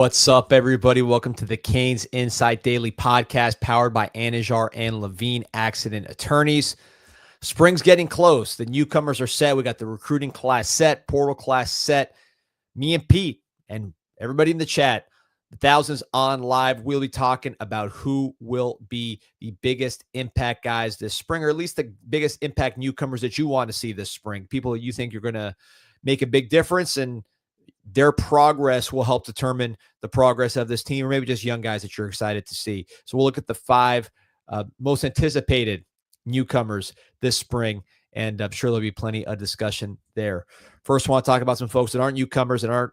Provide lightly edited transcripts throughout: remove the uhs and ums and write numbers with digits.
What's up, everybody? Welcome to the Canes Insight Daily Podcast, powered by Anajar and Levine Accident Attorneys. Spring's getting close. The newcomers are set. We got the recruiting class set, portal class set. Me and Pete and everybody in the chat, the thousands on live, we'll be talking about who will be the biggest impact guys this spring, or at least the biggest impact newcomers that you want to see this spring. People that you think you're going to make a big difference, and their progress will help determine the progress of this team, or maybe just young guys that you're excited to see. So we'll look at the five most anticipated newcomers this spring, and I'm sure there'll be plenty of discussion there. First, I want to talk about some folks that aren't newcomers and aren't,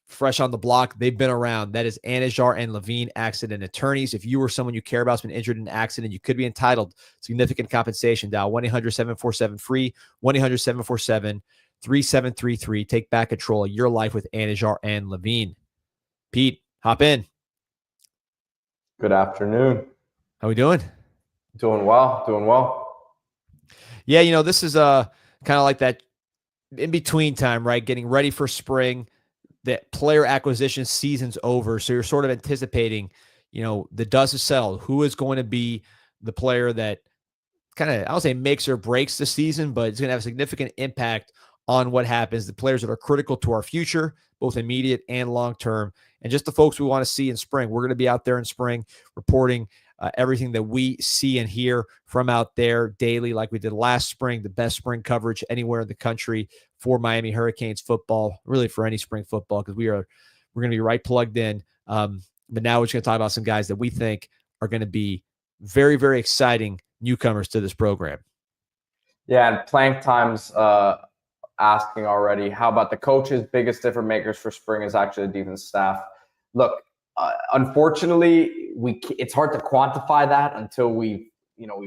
fresh on the block. They've been around. That is Anajar and Levine Accident Attorneys. If you or someone you care about has been injured in an accident, you could be entitled to significant compensation. Dial 1-800-747-FREE, 1-800-747-3733. Take back control of your life with Anajar and Levine. Pete, hop in. Good afternoon. How we doing? Doing well. Yeah, this is kind of like that in-between time, right? Getting ready for spring. The player acquisition season's over, so you're sort of anticipating, the dust is settled. Who is going to be the player that kind of, I don't say makes or breaks the season, but it's going to have a significant impact on what happens, the players that are critical to our future, both immediate and long-term, and just the folks we want to see in spring. We're going to be out there in spring reporting everything that we see and hear from out there daily, like we did last spring, the best spring coverage anywhere in the country for Miami Hurricanes football, really for any spring football, because we're going to be right plugged in. But now we're just going to talk about some guys that we think are going to be very, very exciting newcomers to this program. Yeah, and Plank Time's asking already, how about the coaches? Biggest difference makers for spring is actually the defense staff. Look, unfortunately, it's hard to quantify that until we've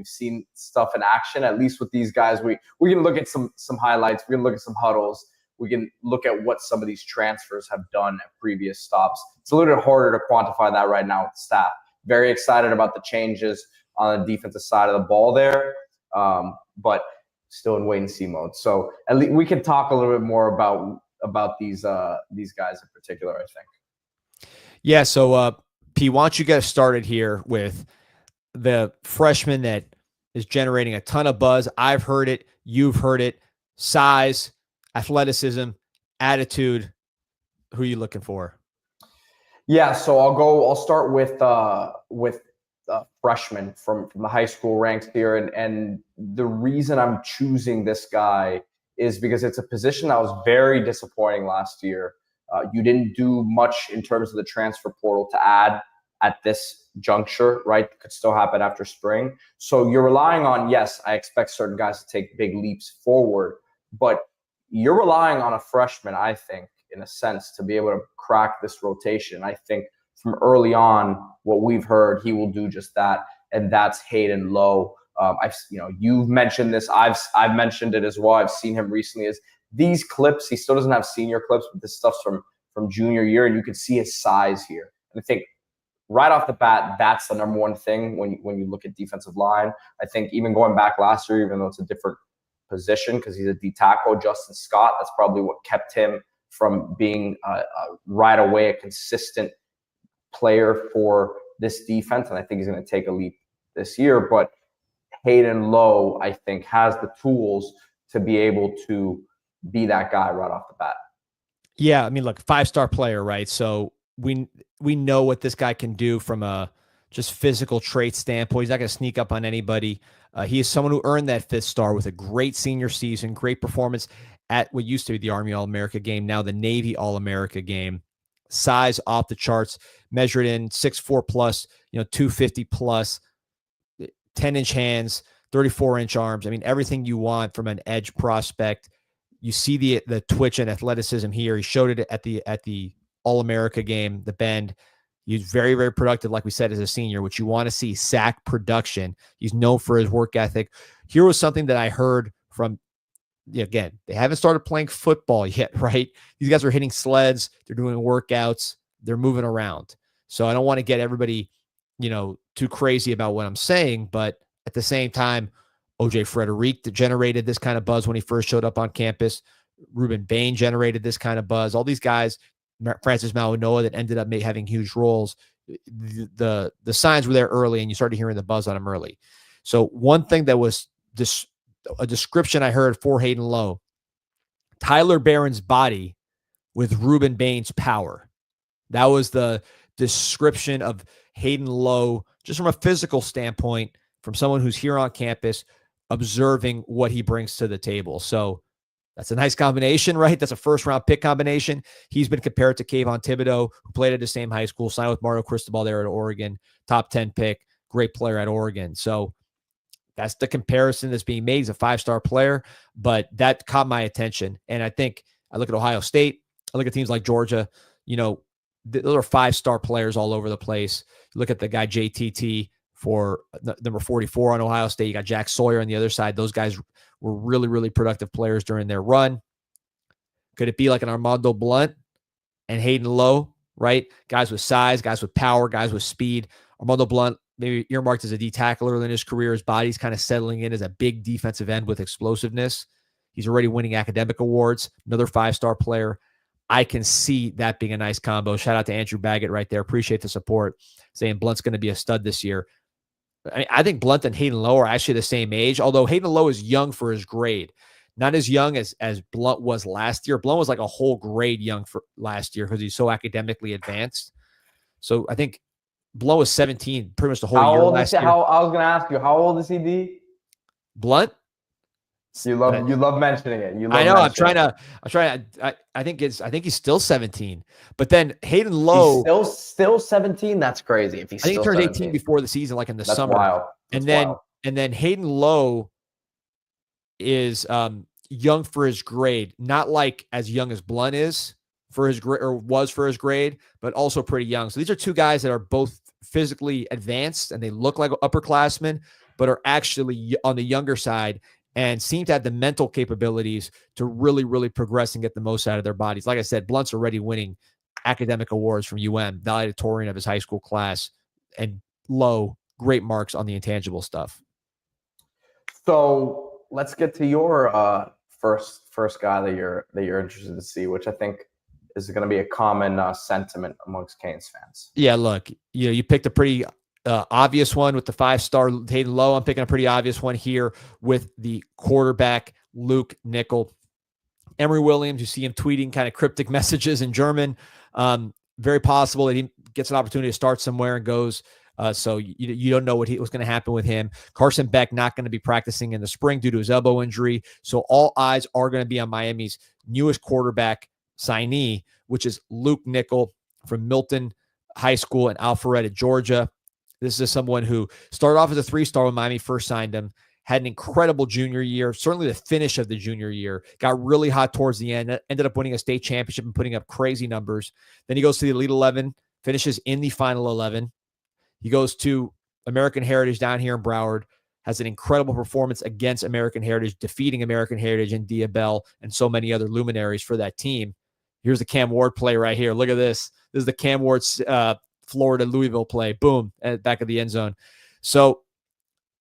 seen stuff in action. At least with these guys, we can look at some highlights. We can look at some huddles. We can look at what some of these transfers have done at previous stops. It's a little bit harder to quantify that right now with the staff. Very excited about the changes on the defensive side of the ball there, but still in wait and see mode. So at least we can talk a little bit more about these guys in particular, I think. Yeah. So P, why don't you get us started here with the freshman that is generating a ton of buzz. I've heard it. You've heard it. Size, athleticism, attitude. Who are you looking for? Yeah. So I'll start with freshman from the high school ranks here. And the reason I'm choosing this guy is because it's a position that was very disappointing last year. You didn't do much in terms of the transfer portal to add at this juncture, right? Could still happen after spring. So you're relying on, yes, I expect certain guys to take big leaps forward, but you're relying on a freshman, I think, in a sense, to be able to crack this rotation. I think from early on, what we've heard, he will do just that, and that's Hayden Low. You've mentioned this. I've mentioned it as well. I've seen him recently. Is these clips? He still doesn't have senior clips, but this stuff's from junior year, and you can see his size here. And I think right off the bat, that's the number one thing when you look at defensive line. I think even going back last year, even though it's a different position because he's a D tackle, Justin Scott, that's probably what kept him from being right away a consistent player for this defense, and I think he's going to take a leap this year. But Hayden Low, I think, has the tools to be able to be that guy right off the bat. Yeah, I mean, look, 5-star player, right? So we know what this guy can do from a just physical trait standpoint. He's not going to sneak up on anybody. He is someone who earned that 5th star with a great senior season, great performance at what used to be the Army All-America game, now the Navy All-America game. Size off the charts, measured in 6'4 plus, 250 plus, 10-inch hands, 34-inch arms. I mean, everything you want from an edge prospect. You see the twitch and athleticism here. He showed it at the All-America game, the Bend. He's very, very productive, like we said, as a senior, which you want to see, sack production. He's known for his work ethic. Here was something that I heard from, again, they haven't started playing football yet, right? These guys are hitting sleds. They're doing workouts. They're moving around. So I don't want to get everybody, too crazy about what I'm saying, but at the same time, O.J. Frederick generated this kind of buzz when he first showed up on campus. Ruben Bain generated this kind of buzz. All these guys, Francis Mauigoa that ended up having huge roles. The signs were there early, and you started hearing the buzz on him early. So one thing that was a description I heard for Hayden Low, Tyler Barron's body with Ruben Bain's power. That was the description of Hayden Low, just from a physical standpoint, from someone who's here on campus, observing what he brings to the table. So that's a nice combination, right? That's a first-round pick combination. He's been compared to Kayvon Thibodeau, who played at the same high school, signed with Mario Cristobal there at Oregon, top 10 pick, great player at Oregon. So that's the comparison that's being made. He's a 5-star player, but that caught my attention. And I think I look at Ohio State, I look at teams like Georgia, those are 5-star players all over the place. You look at the guy JTT for number 44 on Ohio State. You got Jack Sawyer on the other side. Those guys were really, really productive players during their run. Could it be like an Armando Blunt and Hayden Low, right? Guys with size, guys with power, guys with speed. Armando Blunt, maybe earmarked as a D tackler in his career. His body's kind of settling in as a big defensive end with explosiveness. He's already winning academic awards. Another 5-star player. I can see that being a nice combo. Shout out to Andrew Baggett right there. Appreciate the support, saying Blunt's going to be a stud this year. I think Blunt and Hayden Low are actually the same age, although Hayden Low is young for his grade. Not as young as Blunt was last year. Blunt was like a whole grade young for last year because he's so academically advanced. So I think Blunt was 17 pretty much the whole year last year. I was going to ask you, how old is he, D? Blunt? You love mentioning it. I know. I think he's still 17. But then Hayden Low, he's still 17. That's crazy. If he's I think he turned 17. 18 before the season, like in the That's summer. Wild. And then Hayden Low is young for his grade, not like as young as Blunt is for his grade or was for his grade, but also pretty young. So these are two guys that are both physically advanced and they look like upperclassmen, but are actually on the younger side and seem to have the mental capabilities to really, really progress and get the most out of their bodies. Like I said, Blunt's already winning academic awards from valedictorian of his high school class, and Low, great marks on the intangible stuff. So let's get to your first guy that you're interested to see, which I think is going to be a common sentiment amongst Canes fans. Yeah, look, you picked a pretty obvious one with the 5-star Hayden Low. I'm picking a pretty obvious one here with the quarterback, Luke Nickel. Emory Williams, you see him tweeting kind of cryptic messages in German. Very possible that he gets an opportunity to start somewhere and goes. So you don't know what's going to happen with him. Carson Beck not going to be practicing in the spring due to his elbow injury. So all eyes are going to be on Miami's newest quarterback signee, which is Luke Nickel from Milton High School in Alpharetta, Georgia. This is someone who started off as a 3-star when Miami first signed him, had an incredible junior year, certainly the finish of the junior year, got really hot towards the end, ended up winning a state championship and putting up crazy numbers. Then he goes to the Elite 11, finishes in the Final 11. He goes to American Heritage down here in Broward, has an incredible performance against American Heritage, defeating American Heritage and Diabel and so many other luminaries for that team. Here's the Cam Ward play right here. Look at this. This is the Cam Ward's Florida-Louisville play. Boom, at back of the end zone. So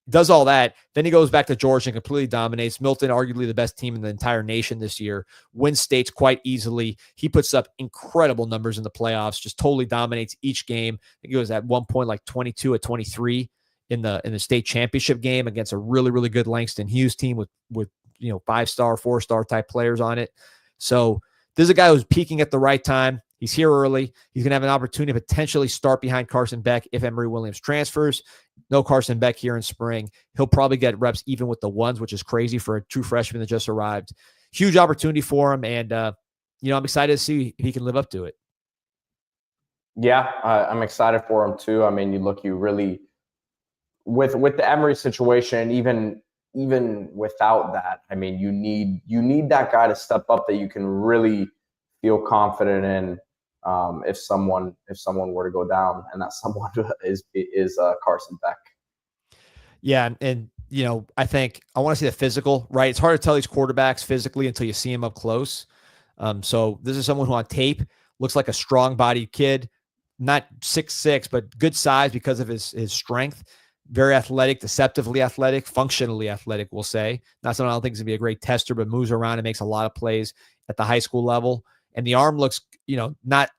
does all that. Then he goes back to Georgia and completely dominates. Milton, arguably the best team in the entire nation this year, wins states quite easily. He puts up incredible numbers in the playoffs, just totally dominates each game. I think he was at one point like 22 at 23 in the state championship game against a really, really good Langston Hughes team with 5-star, 4-star type players on it. So this is a guy who's peaking at the right time. He's here early. He's going to have an opportunity to potentially start behind Carson Beck if Emory Williams transfers. No Carson Beck here in spring. He'll probably get reps even with the ones, which is crazy for a true freshman that just arrived. Huge opportunity for him, and I'm excited to see if he can live up to it. Yeah, I'm excited for him too. I mean, you really with the Emory situation, even without that, I mean, you need that guy to step up that you can really feel confident in. If someone were to go down, and that someone is Carson Beck. Yeah, and I think I want to see the physical, right? It's hard to tell these quarterbacks physically until you see him up close. So this is someone who on tape looks like a strong-bodied kid, not 6'6", but good size because of his strength. Very athletic, deceptively athletic, functionally athletic, we'll say. Not someone I don't think is going to be a great tester, but moves around and makes a lot of plays at the high school level. and the arm looks, not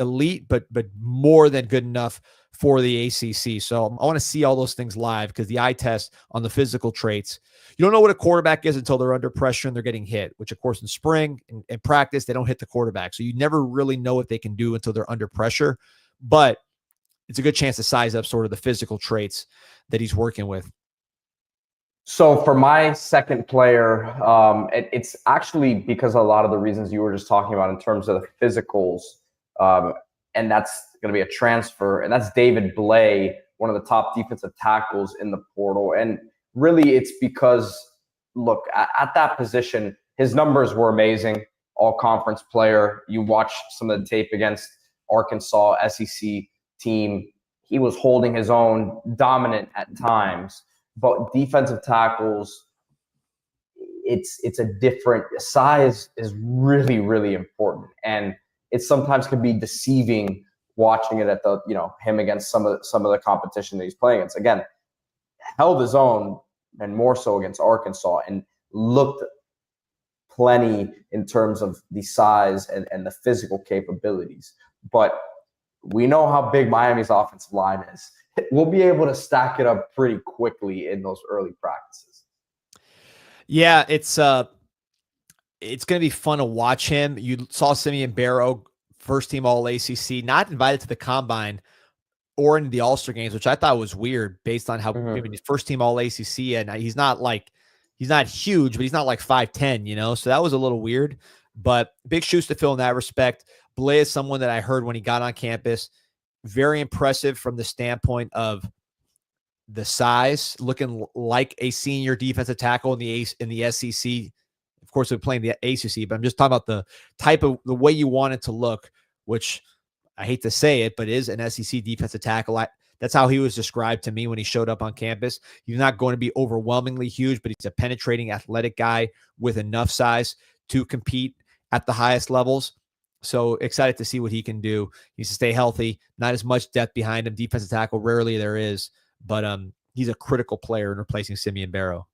elite, but more than good enough for the ACC. So I want to see all those things live, because the eye test on the physical traits, you don't know what a quarterback is until they're under pressure and they're getting hit, which of course in spring and practice, they don't hit the quarterback. So you never really know what they can do until they're under pressure, but it's a good chance to size up sort of the physical traits that he's working with. So for my second player, it's actually because of a lot of the reasons you were just talking about in terms of the physicals, and that's going to be a transfer, and that's David Blay, one of the top defensive tackles in the portal. And really it's because, look, at that position, his numbers were amazing, all conference player. You watch some of the tape against Arkansas SEC team, he was holding his own, dominant at times. But defensive tackles, it's a different size is really, really important. And it sometimes can be deceiving watching it at the, him against some of the competition that he's playing against. Again, held his own, and more so against Arkansas, and looked plenty in terms of the size and the physical capabilities. But we know how big Miami's offensive line is. We'll be able to stack it up pretty quickly in those early practices. Yeah, it's going to be fun to watch him. You saw Simeon Barrow, first team All ACC, not invited to the combine or into the All-Star games, which I thought was weird based on how first team All ACC, and he's not huge, but he's not like 5'10", so that was a little weird, but big shoes to fill in that respect. Blay is someone that I heard when he got on campus, very impressive from the standpoint of the size, looking like a senior defensive tackle in the SEC. Of course, they're playing the ACC, but I'm just talking about the the way you want it to look, which I hate to say it, but is an SEC defensive tackle. That's how he was described to me when he showed up on campus. He's not going to be overwhelmingly huge, but he's a penetrating, athletic guy with enough size to compete at the highest levels. So excited to see what he can do. He needs to stay healthy. Not as much depth behind him. Defensive tackle, rarely there is, but he's a critical player in replacing Simeon Barrow.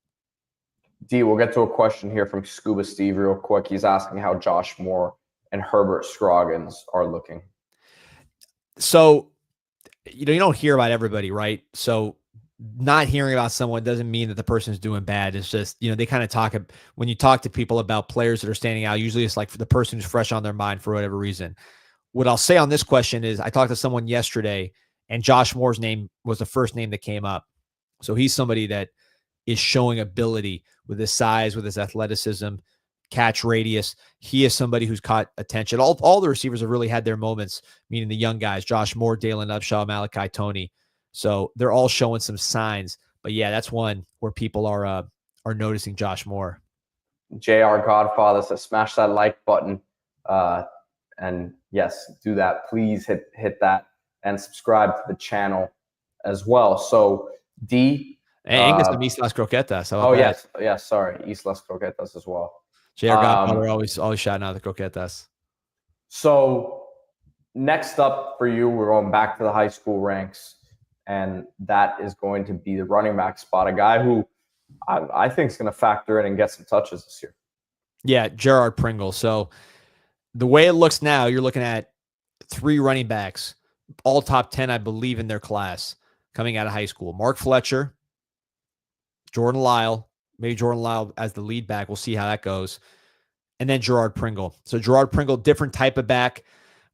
D, we'll get to a question here from Scuba Steve real quick. He's asking how Josh Moore and Herbert Scroggins are looking. So, you don't hear about everybody, right? So not hearing about someone doesn't mean that the person's doing bad. It's just, they kind of talk, when you talk to people about players that are standing out, usually it's like for the person who's fresh on their mind for whatever reason. What I'll say on this question is I talked to someone yesterday, and Josh Moore's name was the first name that came up. So he's somebody that is showing ability with his size, with his athleticism, catch radius. He is somebody who's caught attention. All the receivers have really had their moments, meaning the young guys, Josh Moore, Dalen Upshaw, Malachi Toney. So they're all showing some signs. But yeah, that's one where people are noticing Josh Moore. JR Godfather says, smash that like button. And yes, do that. Please hit that and subscribe to the channel as well. So D. And some Islas Croquetas. Yes. Sorry. Islas Croquetas as well. JR Godfather always shouting out the Croquetas. So next up for you, we're going back to the high school ranks, and that is going to be the running back spot, a guy who I think is going to factor in and get some touches this year. Yeah, Gerard Pringle. So the way it looks now, you're looking at 3 running backs, all top 10, I believe, in their class coming out of high school. Mark Fletcher, Jordan Lyle, maybe Jordan Lyle as the lead back. We'll see how that goes. And then Gerard Pringle. So Gerard Pringle, different type of back.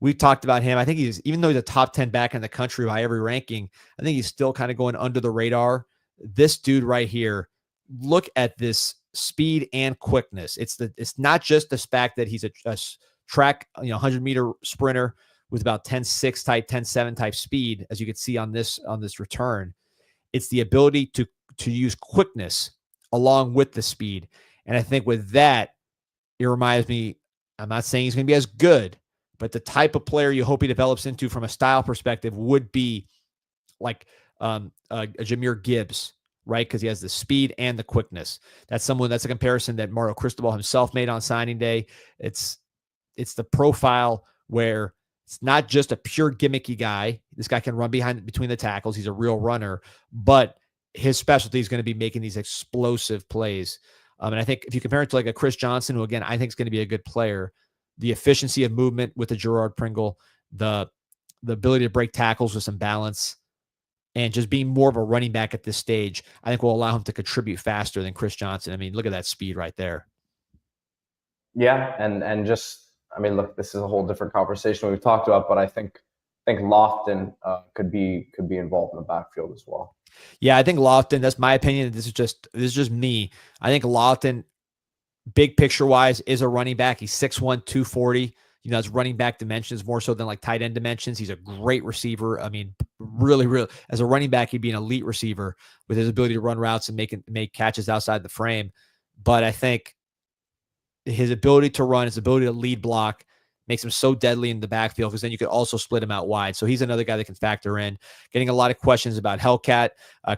We've talked about him. I think even though he's a top 10 back in the country by every ranking, I think he's still kind of going under the radar. This dude right here, look at this speed and quickness. It's not just the fact that he's a track, 100-meter sprinter with about 10.6 type, 10.7 type speed, as you can see on this return. It's the ability to use quickness along with the speed. And I think with that, it reminds me, I'm not saying he's going to be as good, but the type of player you hope he develops into from a style perspective would be like a Jahmyr Gibbs, right? Because he has the speed and the quickness. That's a comparison that Mario Cristobal himself made on signing day. It's the profile where it's not just a pure gimmicky guy. This guy can run between the tackles. He's a real runner, but his specialty is going to be making these explosive plays. And I think if you compare it to like a Chris Johnson, who again, I think is going to be a good player, the efficiency of movement with the Gerard Pringle, the ability to break tackles with some balance, and just being more of a running back at this stage, I think will allow him to contribute faster than Chris Johnson. I mean, look at that speed right there. Yeah, and just, I mean, look, this is a whole different conversation we've talked about, but I think Lofton could be involved in the backfield as well. Yeah, I think Lofton, that's my opinion. This is just me. I think Lofton, big picture wise, is a running back. He's 6'1", 240. You know, it's running back dimensions more so than like tight end dimensions. He's a great receiver. I mean, really, as a running back, he'd be an elite receiver with his ability to run routes and make catches outside the frame. But I think his ability to run, his ability to lead block makes him so deadly in the backfield, because then you could also split him out wide. So he's another guy that can factor in. Getting a lot of questions about Hellcat,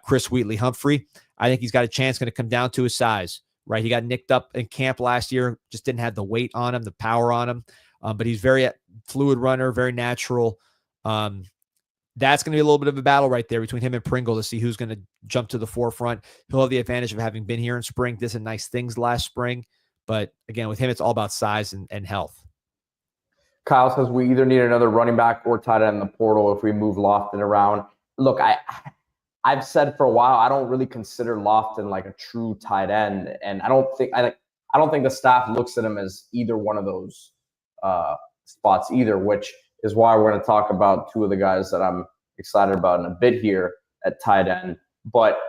Chris Wheatley-Humphrey. I think he's got a chance, going to come down to his size, right? He got nicked up in camp last year, just didn't have the weight on him, the power on him. But he's very fluid runner, very natural. That's going to be a little bit of a battle right there between him and Pringle to see who's going to jump to the forefront. He'll have the advantage of having been here in spring, did some nice things last spring. But again, with him, it's all about size and health. Kyle says we either need another running back or tight end in the portal if we move Lofton around. Look, I've said for a while, I don't really consider Lofton like a true tight end, and I don't think the staff looks at him as either one of those spots either, which is why we're going to talk about two of the guys that I'm excited about in a bit here at tight end. But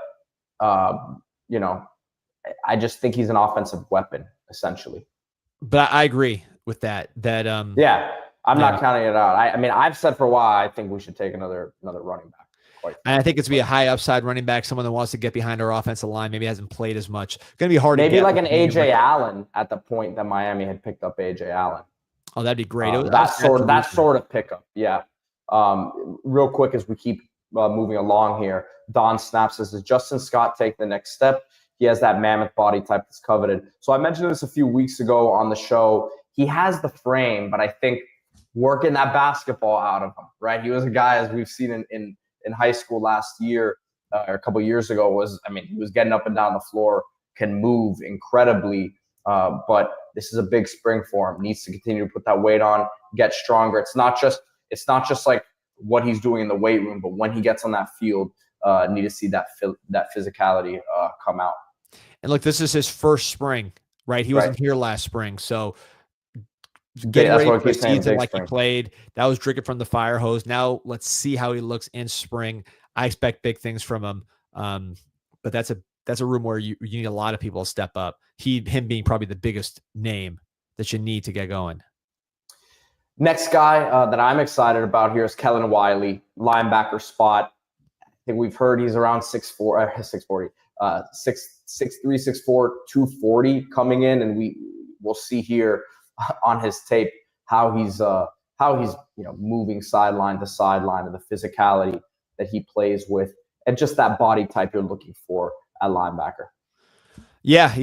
you know, I just think he's an offensive weapon essentially. But I agree with that. Yeah, I'm not counting it out. I mean, I've said for a while, I think we should take another running back. And I think it's going to be a high upside running back, someone that wants to get behind our offensive line, maybe hasn't played as much. Going to be hard. Maybe like an AJ Allen at the point that Miami had picked up AJ Allen. Oh, that'd be great. That sort of pickup. Yeah. Real quick as we keep moving along here, Don Snap says, does Justin Scott take the next step? He has that mammoth body type that's coveted. So I mentioned this a few weeks ago on the show. He has the frame, but I think working that basketball out of him, right? He was a guy, as we've seen in high school last year or a couple of years ago, he was getting up and down the floor, can move incredibly, but this is a big spring for him. Needs to continue to put that weight on, get stronger. It's not just like what he's doing in the weight room, but when he gets on that field, need to see that physicality come out. And look, this is his first spring, right? He wasn't here last spring, so getting ready for the season like he played, that was drinking from the fire hose. Now let's see how he looks in spring. I expect big things from him, but that's a room where you need a lot of people to step up. Him being probably the biggest name that you need to get going. Next guy that I'm excited about here is Kellen Wiley, linebacker spot. I think we've heard he's around 6'4", 6'4", 240 coming in, and we'll see here on his tape how he's moving sideline to sideline, and the physicality that he plays with, and just that body type you're looking for at linebacker. Yeah,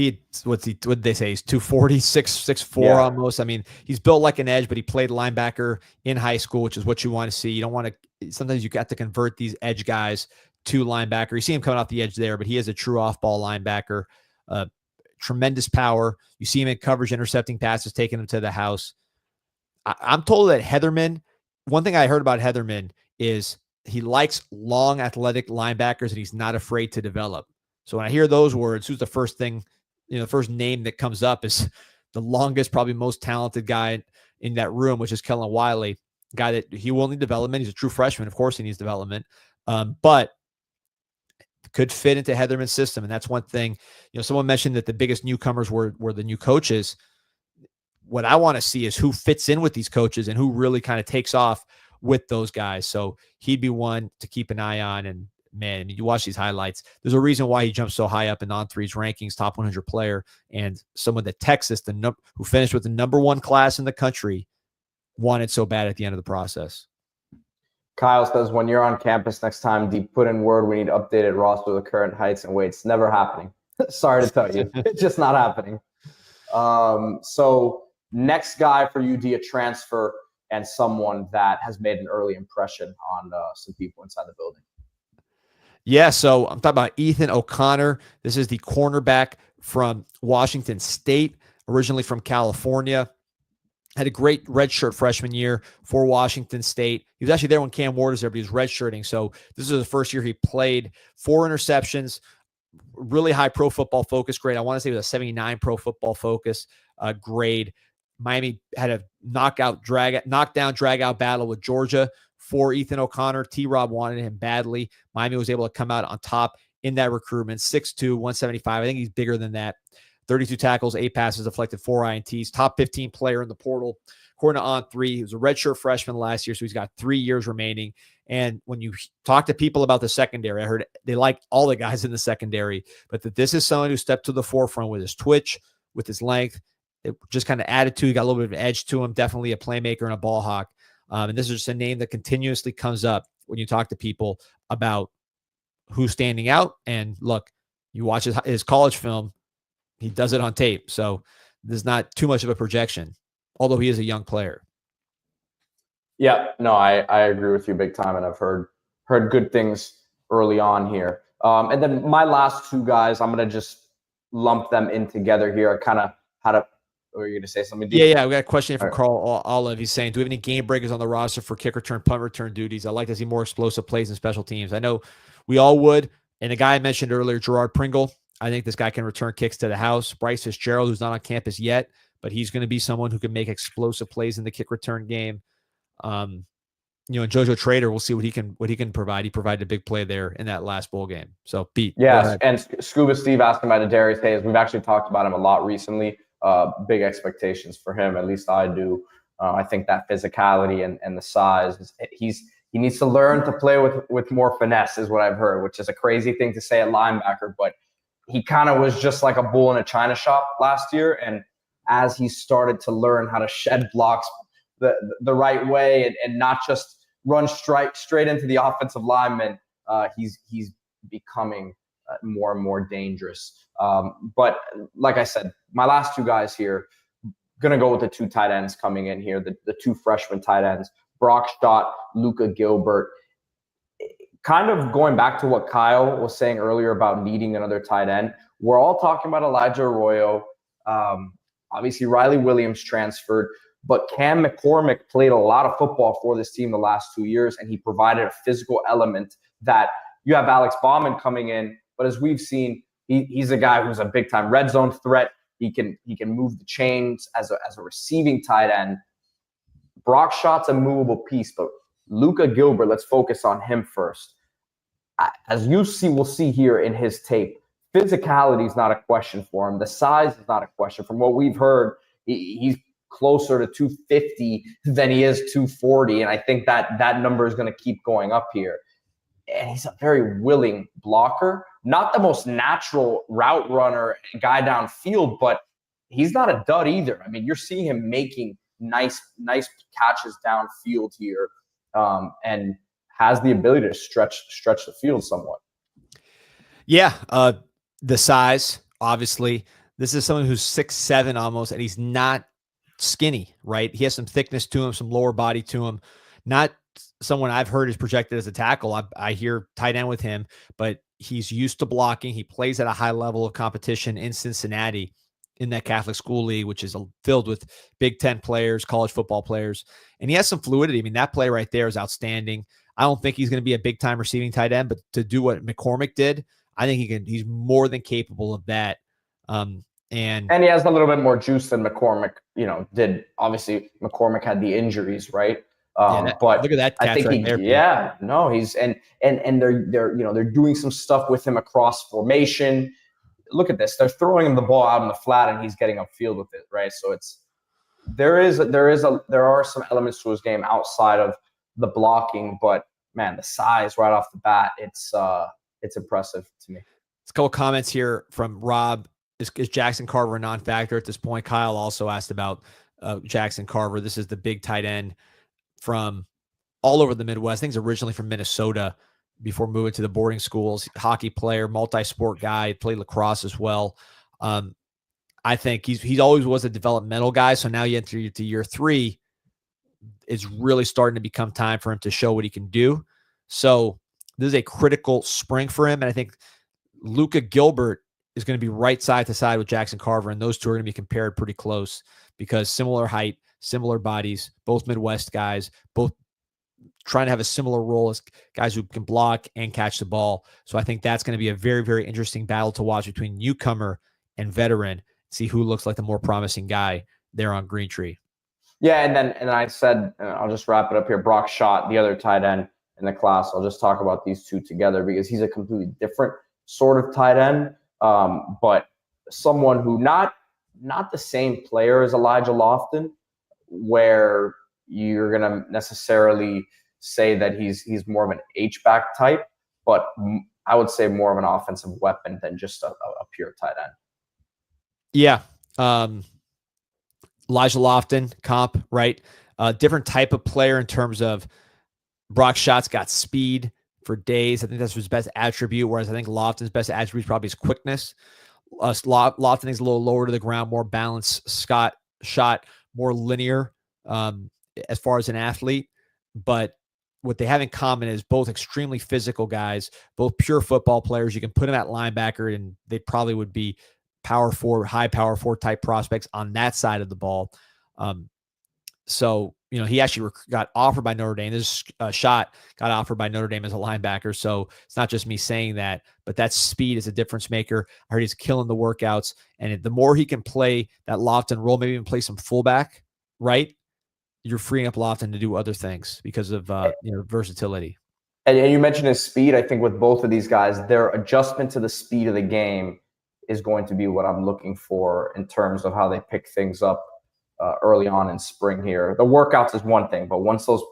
what did they say? He's 240, 6'4" almost. I mean, he's built like an edge, but he played linebacker in high school, which is what you want to see. You don't want to. Sometimes you got to convert these edge guys to linebacker. You see him coming off the edge there, but he is a true off-ball linebacker. Tremendous power. You see him in coverage, intercepting passes, taking them to the house. I'm told that Heatherman. One thing I heard about Heatherman is he likes long, athletic linebackers, and he's not afraid to develop. So when I hear those words, who's the first thing, the first name that comes up is the longest, probably most talented guy in that room, which is Kellen Wiley, guy that he will need development. He's a true freshman. Of course he needs development, but could fit into Heatherman's system. And that's one thing, someone mentioned that the biggest newcomers were the new coaches. What I want to see is who fits in with these coaches and who really kind of takes off with those guys. So he'd be one to keep an eye on. And man, I mean, you watch these highlights, there's a reason why he jumped so high up in On3's rankings, top 100 player, and someone that Texas, who finished with the #1 class in the country, wanted so bad at the end of the process. Kyle says, when you're on campus next time, put in word, we need updated roster of the current heights and weights. Never happening. Sorry to tell you. It's just not happening. So next guy for UD, a transfer and someone that has made an early impression on some people inside the building. Yeah, so I'm talking about Ethan O'Connor. This is the cornerback from Washington State, originally from California. Had a great redshirt freshman year for Washington State. He was actually there when Cam Ward was there, but he was redshirting. So this is the first year he played. 4 interceptions, really high Pro Football Focus grade. I want to say it was a 79 Pro Football Focus grade. Miami had a knockdown, drag out battle with Georgia for Ethan O'Connor. T-Rob wanted him badly. Miami was able to come out on top in that recruitment. 6'2", 175. I think he's bigger than that. 32 tackles, 8 passes deflected, 4 INTs. Top 15 player in the portal. According to On3, he was a redshirt freshman last year, so he's got 3 years remaining. And when you talk to people about the secondary, I heard they like all the guys in the secondary, but that this is someone who stepped to the forefront with his twitch, with his length, it just kind of attitude. He got a little bit of an edge to him, definitely a playmaker and a ball hawk. And this is just a name that continuously comes up when you talk to people about who's standing out. And look, you watch his college film, he does it on tape. So there's not too much of a projection, although he is a young player. Yeah, no, I agree with you big time. And I've heard good things early on here. And then my last 2 guys, I'm going to just lump them in together here. I kind of had a, or you're going to say something? Yeah. We got a question from Carl Olive. He's saying, do we have any game breakers on the roster for kick return, punt return duties? I'd like to see more explosive plays in special teams. I know we all would. And the guy I mentioned earlier, Gerard Pringle, I think this guy can return kicks to the house. Bryce Fitzgerald, who's not on campus yet, but he's going to be someone who can make explosive plays in the kick return game. And Jojo Trader, we'll see what he can provide. He provided a big play there in that last bowl game. So, Pete. Yes, and Scuba Steve asked him about Darius Hayes. We've actually talked about him a lot recently. Big expectations for him, at least I do. I think that physicality and the size, he needs to learn to play with more finesse, is what I've heard, which is a crazy thing to say at linebacker, but he kind of was just like a bull in a china shop last year. And as he started to learn how to shed blocks the right way and not just run straight into the offensive lineman, he's becoming more and more dangerous. But like I said, my last 2 guys here, going to go with the 2 tight ends coming in here, the 2 freshman tight ends, Brock Stott, Luca Gilbert. Kind of going back to what Kyle was saying earlier about needing another tight end, we're all talking about Elijah Arroyo. Obviously, Riley Williams transferred, but Cam McCormick played a lot of football for this team the last 2 years, and he provided a physical element that you have Alex Bauman coming in. But as we've seen, he's a guy who's a big-time red zone threat. He can move the chains as a receiving tight end. Brock Stott's a movable piece, but Luca Gilbert, let's focus on him first. As we'll see here in his tape, physicality is not a question for him. The size is not a question. From what we've heard, he's closer to 250 than he is 240, and I think that number is going to keep going up here. And he's a very willing blocker, not the most natural route runner guy downfield, but he's not a dud either. I mean, you're seeing him making nice catches downfield here, and has the ability to stretch the field somewhat. Yeah, the size, obviously. This is someone who's 6'7" almost, and he's not skinny, right? He has some thickness to him, some lower body to him. Not someone I've heard is projected as a tackle. I hear tight end with him, but he's used to blocking. He plays at a high level of competition in Cincinnati in that Catholic school league, which is filled with Big Ten players, college football players. And he has some fluidity. I mean, that play right there is outstanding. I don't think he's going to be a big time receiving tight end, but to do what McCormick did, I think he's more than capable of that. And he has a little bit more juice than McCormick, did. Obviously McCormick had the injuries, right? But look at that catch, I think right there. Yeah, no, he's and they're doing some stuff with him across formation. Look at this. They're throwing him the ball out in the flat and he's getting upfield with it, right? So there are some elements to his game outside of the blocking, but man, the size right off the bat, it's impressive to me. Let's go comments here from Rob. Is Jackson Carver a non-factor at this point? Kyle also asked about Jackson Carver. This is the big tight end from all over the Midwest. I think he's originally from Minnesota before moving to the boarding schools. Hockey player, multi-sport guy, played lacrosse as well. I think he always was a developmental guy. So now you enter to year 3. It's really starting to become time for him to show what he can do. So this is a critical spring for him. And I think Luca Gilbert is going to be right side to side with Jackson Carver. And those two are going to be compared pretty close because similar height, similar bodies, both Midwest guys, both trying to have a similar role as guys who can block and catch the ball. So I think that's going to be a very, very interesting battle to watch between newcomer and veteran. See who looks like the more promising guy there on Green Tree. Yeah, and I said, I'll just wrap it up here. Brock Schott, the other tight end in the class. I'll just talk about these two together because he's a completely different sort of tight end, but someone who not the same player as Elijah Lofton, where you're gonna necessarily say that he's more of an H-back type, but I would say more of an offensive weapon than just a pure tight end. Yeah. Elijah Lofton comp, right? Different type of player in terms of Brock Schott's got speed for days. I think that's his best attribute, whereas I think Lofton's best attribute is probably his quickness. Lofton is a little lower to the ground, more balanced. Schott more linear as far as an athlete. But what they have in common is both extremely physical guys, both pure football players. You can put them at linebacker, and they probably would be power forward, high power forward type prospects on that side of the ball. So, he actually got offered by Notre Dame. This Schott got offered by Notre Dame as a linebacker. So it's not just me saying that, but that speed is a difference maker. I heard he's killing the workouts. And the more he can play that Lofton role, maybe even play some fullback, right? You're freeing up Lofton to do other things because of versatility. And you mentioned his speed. I think with both of these guys, their adjustment to the speed of the game is going to be what I'm looking for in terms of how they pick things up early on in spring here. The workouts is one thing, but once those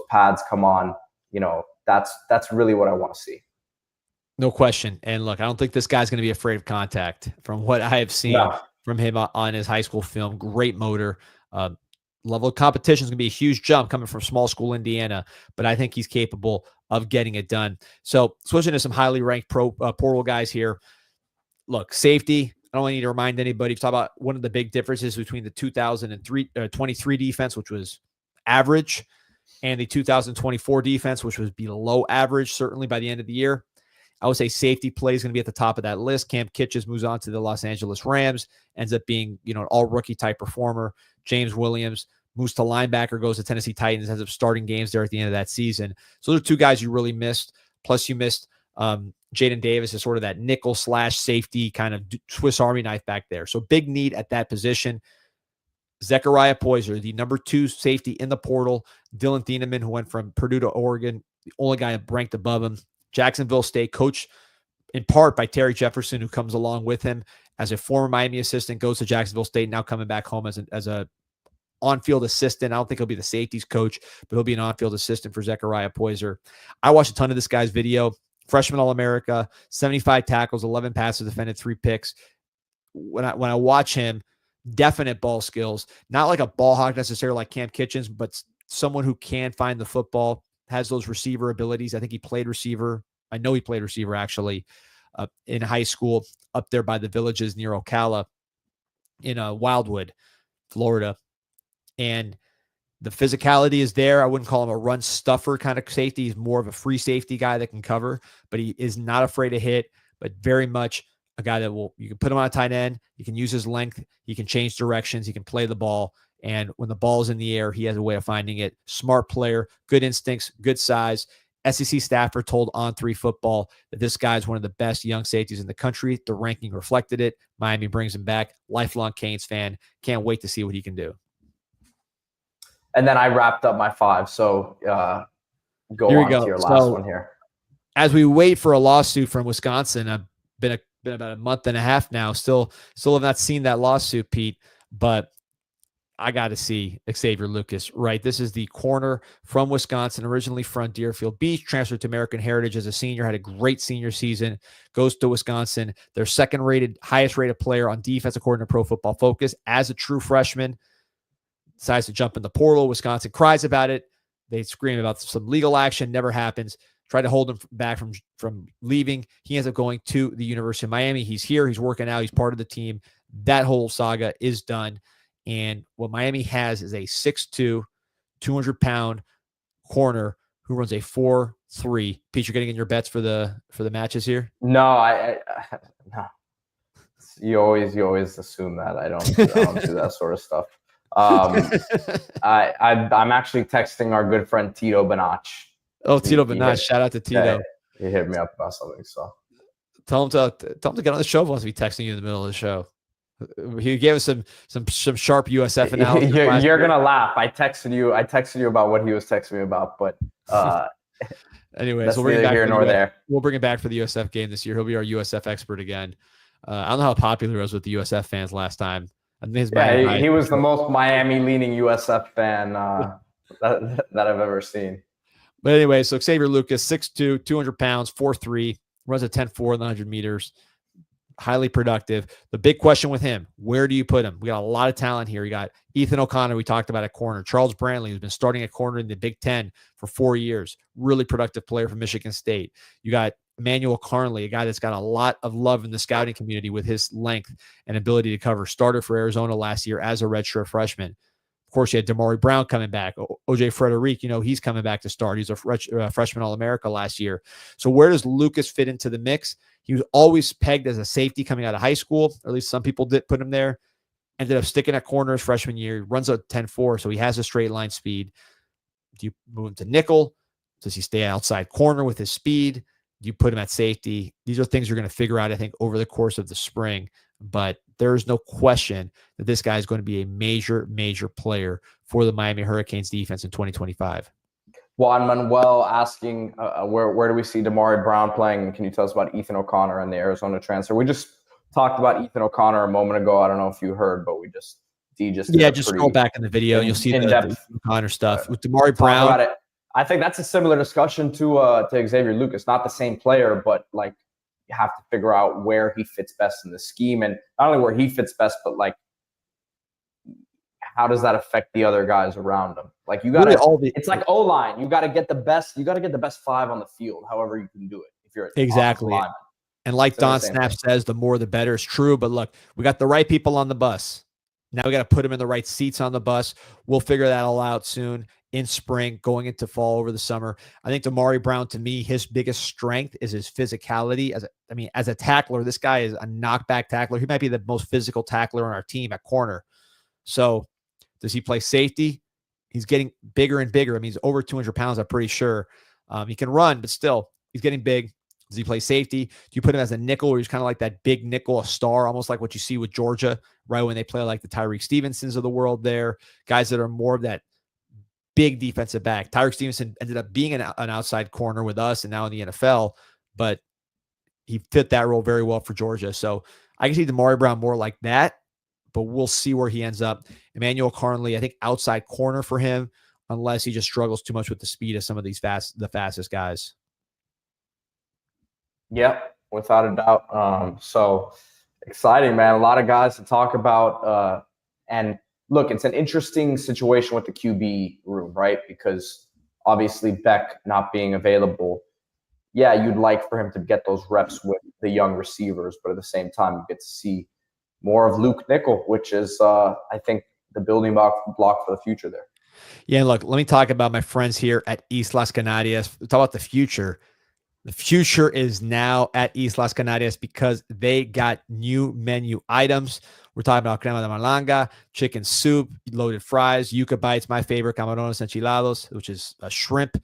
pads come on, that's really what I want to see. No question. And look, I don't think this guy's going to be afraid of contact from what I have seen from him on his high school film. Great motor. Level of competition is going to be a huge jump coming from small school Indiana, but I think he's capable of getting it done. So switching to some highly ranked portal guys here. Look, safety. I don't need to remind anybody. Talk about one of the big differences between the 2023 defense, which was average, and the 2024 defense, which was below average, certainly by the end of the year. I would say safety play is going to be at the top of that list. Cam Kitchens moves on to the Los Angeles Rams, ends up being an all-rookie type performer. James Williams moves to linebacker, goes to Tennessee Titans, ends up starting games there at the end of that season. So those are two guys you really missed. Plus you missed Jaden Davis is sort of that nickel / safety kind of Swiss Army knife back there. So big need at that position. Zechariah Poyser, the number 2 safety in the portal. Dylan Thieneman, who went from Purdue to Oregon, the only guy ranked above him. Jacksonville State, coached in part by Terry Jefferson, who comes along with him as a former Miami assistant, goes to Jacksonville State, now coming back home as a on-field assistant. I don't think he'll be the safeties coach, but he'll be an on-field assistant for Zechariah Poyser. I watched a ton of this guy's video. Freshman All-America, 75 tackles, 11 passes defended, 3 picks. When I watch him, definite ball skills. Not like a ball hawk necessarily like Cam Kitchens, but someone who can find the football, has those receiver abilities. I think he played receiver. I know he played receiver actually in high school up there by the Villages near Ocala in Wildwood, Florida. And the physicality is there. I wouldn't call him a run stuffer kind of safety. He's more of a free safety guy that can cover, but he is not afraid to hit, but very much a guy that you can put him on a tight end. You can use his length. He can change directions. He can play the ball. And when the ball's in the air, he has a way of finding it. Smart player, good instincts, good size. SEC staffer told On3 Football that this guy is one of the best young safeties in the country. The ranking reflected it. Miami brings him back. Lifelong Canes fan. Can't wait to see what he can do. And then I wrapped up my 5. So go on to your last one here. As we wait for a lawsuit from Wisconsin, I've been about a month and a half now. Still have not seen that lawsuit, Pete, but I got to see Xavier Lucas, right? This is the corner from Wisconsin, originally from Deerfield Beach, transferred to American Heritage as a senior, had a great senior season, goes to Wisconsin, their highest rated player on defense, according to Pro Football Focus, as a true freshman. Decides to jump in the portal. Wisconsin cries about it. They scream about some legal action. Never happens. Try to hold him back from leaving. He ends up going to the University of Miami. He's here. He's working out. He's part of the team. That whole saga is done. And what Miami has is a 6'2", 200-pound corner who runs a 4.3. Pete, you're getting in your bets for the matches here? No, no. You always assume that I don't do that sort of stuff. I'm actually texting our good friend Tito Benach. Oh, Tito Benach. Shout out to Tito. He hit me up about something. So tell him to get on the show if he wants to be texting you in the middle of the show. He gave us some sharp USF analysis. You're gonna laugh. I texted you about what he was texting me about, but anyways, we'll bring it back for the USF game this year. He'll be our USF expert again. I don't know how popular he was with the USF fans last time. I think he was the most Miami-leaning USF fan that I've ever seen. But anyway, so Xavier Lucas, 6'2", 200 pounds, 4'3", runs a 10.4 in the 100 meters. Highly productive. The big question with him, where do you put him? We got a lot of talent here. You got Ethan O'Connor, we talked about at corner. Charles Brantley, who's been starting at corner in the Big Ten for 4 years. Really productive player from Michigan State. You got Emmanuel Carnley, a guy that's got a lot of love in the scouting community with his length and ability to cover. Started for Arizona last year as a redshirt freshman. Of course, you had Damari Brown coming back. OJ Frederic, he's coming back to start. He's a freshman All-America last year. So where does Lucas fit into the mix? He was always pegged as a safety coming out of high school, or at least some people did put him there. Ended up sticking at corner his freshman year. Runs a 10.4, so he has a straight line speed. Do you move him to nickel? Does he stay outside corner with his speed? Do you put him at safety? These are things you're going to figure out, I think, over the course of the spring. But there is no question that this guy is going to be a major, major player for the Miami Hurricanes defense in 2025. Juan Manuel asking, where do we see Damari Brown playing? Can you tell us about Ethan O'Connor and the Arizona transfer? We just talked about Ethan O'Connor a moment ago. I don't know if you heard, but just scroll back in the video. You'll see the O'Connor stuff with Damari Brown. About it. I think that's a similar discussion to Xavier Lucas. Not the same player, but like you have to figure out where he fits best in the scheme, and not only where he fits best, but like how does that affect the other guys around him? Like you got to, it's like O-line. You got to get the best. You got to get the best five on the field, however you can do it. If you're exactly, and like Don Snap says, the more the better. It's true, but look, we got the right people on the bus. Now we got to put them in the right seats on the bus. We'll figure that all out soon in spring, going into fall, over the summer. I think Damari Brown, to me, his biggest strength is his physicality. As a tackler, this guy is a knockback tackler. He might be the most physical tackler on our team at corner. So does he play safety? He's getting bigger and bigger. He's over 200 pounds, I'm pretty sure. He can run, but still, he's getting big. Does he play safety? Do you put him as a nickel, where he's kind of like that big nickel, a star, almost like what you see with Georgia, right, when they play like the Tyreek Stevensons of the world there, guys that are more of that big defensive back. Tyreek Stevenson ended up being an outside corner with us and now in the NFL, but he fit that role very well for Georgia. So I can see Damari Brown more like that, but we'll see where he ends up. Emmanuel Carnley, I think outside corner for him, unless he just struggles too much with the speed of some of these the fastest guys. Yep, without a doubt. So exciting, man. A lot of guys to talk about. And look, it's an interesting situation with the QB room, right? Because obviously Beck not being available, yeah, you'd like for him to get those reps with the young receivers, but at the same time, you get to see more of Luke Nickel, which is, I think, the building block for the future there. Yeah, look, let me talk about my friends here at Islas Canarias. Talk about the future. The future is now at Islas Canarias because they got new menu items. We're talking about crema de malanga, chicken soup, loaded fries, yuca bites, my favorite, camarones enchilados, which is a shrimp.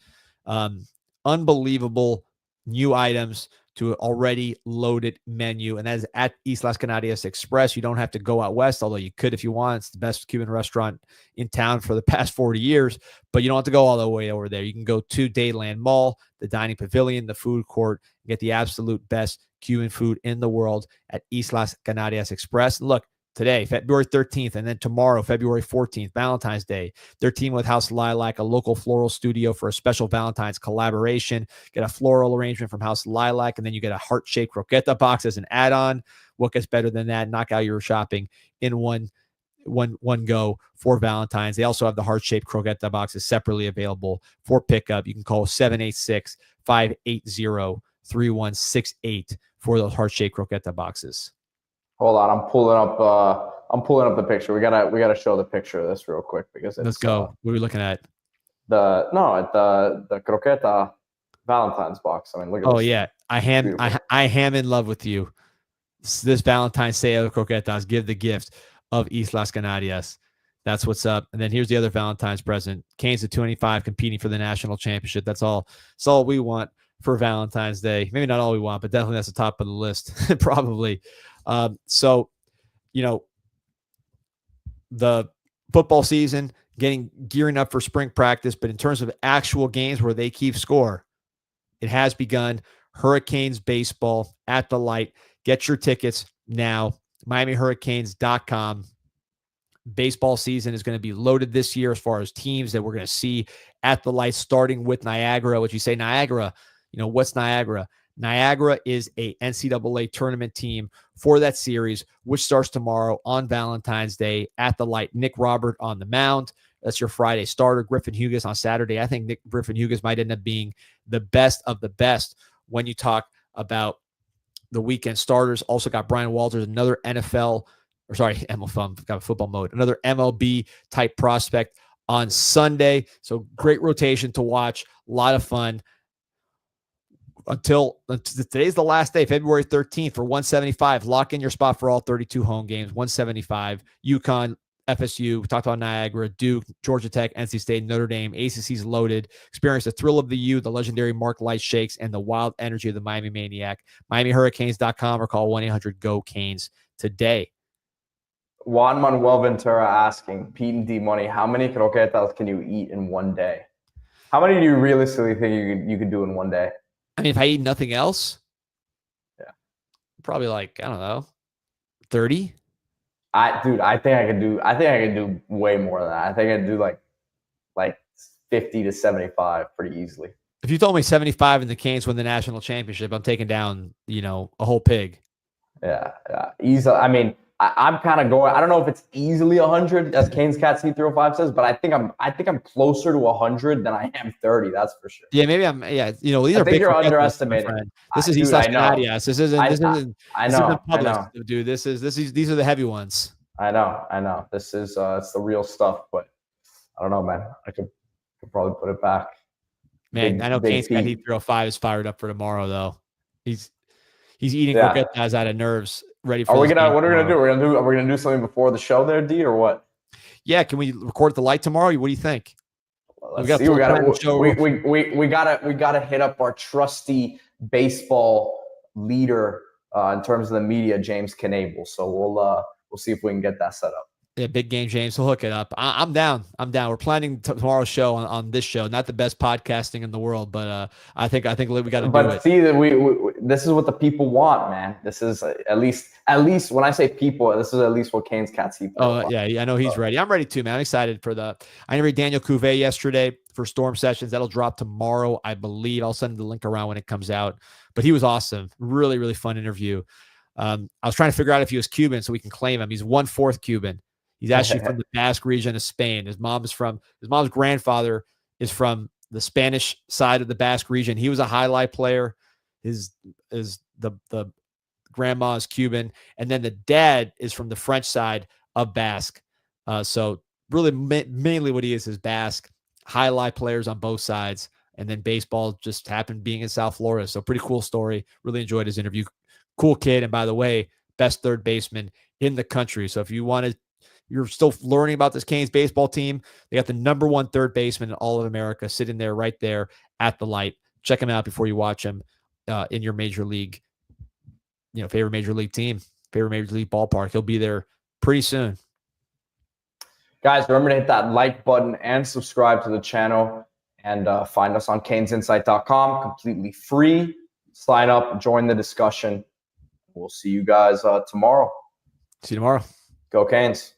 Unbelievable new items to an already loaded menu, and that is at Islas Canarias Express. You don't have to go out west, although you could if you want. It's the best Cuban restaurant in town for the past 40 years, but you don't have to go all the way over there. You can go to Dayland Mall, the dining pavilion, the food court, and get the absolute best Cuban food in the world at Islas Canarias Express. And look, today, February 13th, and then tomorrow, February 14th, Valentine's Day. They're teaming with House Lilac, a local floral studio, for a special Valentine's collaboration. Get a floral arrangement from House Lilac, and then you get a heart-shaped croqueta box as an add-on. What gets better than that? Knock out your shopping in one go for Valentine's. They also have the heart-shaped croqueta boxes separately available for pickup. You can call 786-580-3168 for those heart-shaped croqueta boxes. Hold on, I'm pulling up the picture. We gotta show the picture of this real quick because it's, let's go. What are we looking at? The croqueta Valentine's box. I mean, look at this. Oh yeah, I am in love with you. This Valentine's Day of croquetas. Give the gift of Islas Canarias. That's what's up. And then here's the other Valentine's present. Canes at 295 competing for the national championship. That's all we want for Valentine's Day. Maybe not all we want, but definitely that's the top of the list, probably. So, the football season, gearing up for spring practice, but in terms of actual games where they keep score, it has begun. Hurricanes baseball at the Light. Get your tickets now. MiamiHurricanes.com. Baseball season is going to be loaded this year as far as teams that we're going to see at the Light, starting with Niagara. Which you say Niagara, what's Niagara? Niagara is a NCAA tournament team for that series, which starts tomorrow on Valentine's Day at the Light. Nick Robert on the mound. That's your Friday starter. Griffin Hughes on Saturday. I think Griffin Hughes might end up being the best of the best when you talk about the weekend starters. Also got Brian Walters, another MLB, got football mode, another MLB type prospect on Sunday. So great rotation to watch. A lot of fun. Until today's the last day, February 13th for 175. Lock in your spot for all 32 home games. 175. UConn, FSU, we talked about Niagara, Duke, Georgia Tech, NC State, Notre Dame. ACC's loaded. Experience the thrill of the U, the legendary Mark Light shakes, and the wild energy of the Miami Maniac. MiamiHurricanes.com or call 1-800-GO-CANES today. Juan Manuel Ventura asking, Pete and D Money, how many croquetas can you eat in one day? How many do you realistically think you could do in one day? I mean, if I eat nothing else, probably I don't know, 30. I think I could do way more than that. I think I'd do like 50 to 75 pretty easily. If you told me 75 and the Canes win the national championship, I'm taking down, a whole pig. Yeah. Easily. I mean, I'm kind of going. I don't know if it's easily 100, as Canes Cat C305 says, but I think I'm closer to 100 than I am 30. That's for sure. Yeah, maybe I'm. Yeah, these are big. You're underestimating. This is Islas Canarias. This isn't. I know. Dude, these are the heavy ones. I know. This is it's the real stuff, but I don't know, man. I could probably put it back. Man, I know Canes Cat C305 is fired up for tomorrow, though. He's eating croquetas out of nerves. Ready for what are we gonna do? Are we gonna do something before the show there, D, or what? Yeah, can we record at the Light tomorrow? What do you think? We gotta hit up our trusty baseball leader in terms of the media, James Knable. So we'll see if we can get that set up. Yeah, big game, James. We'll hook it up. I'm down. We're planning tomorrow's show on this show. Not the best podcasting in the world, but I think we got to do it. But see, this is what the people want, man. This is at least when I say people, this is at least what Canes Cat see. Oh yeah, I know he's ready. I'm ready too, man. I'm excited for I interviewed Daniel Cuvée yesterday for Storm Sessions. That'll drop tomorrow, I believe. I'll send the link around when it comes out. But he was awesome. Really, really fun interview. I was trying to figure out if he was Cuban so we can claim him. He's 1/4 Cuban. He's actually from the Basque region of Spain. His mom's grandfather is from the Spanish side of the Basque region. He was a highlight player. The grandma is Cuban, and then the dad is from the French side of Basque. So really, mainly what he is Basque. Highlight players on both sides, and then baseball just happened being in South Florida. So pretty cool story. Really enjoyed his interview. Cool kid, and by the way, best third baseman in the country. So if you're still learning about this Canes baseball team, they got the #1 third baseman in all of America sitting there right there at the Light. Check him out before you watch him in your major league, favorite major league team, favorite major league ballpark. He'll be there pretty soon. Guys, remember to hit that like button and subscribe to the channel, and find us on canesinsight.com, completely free. Sign up, join the discussion. We'll see you guys tomorrow. See you tomorrow. Go Canes.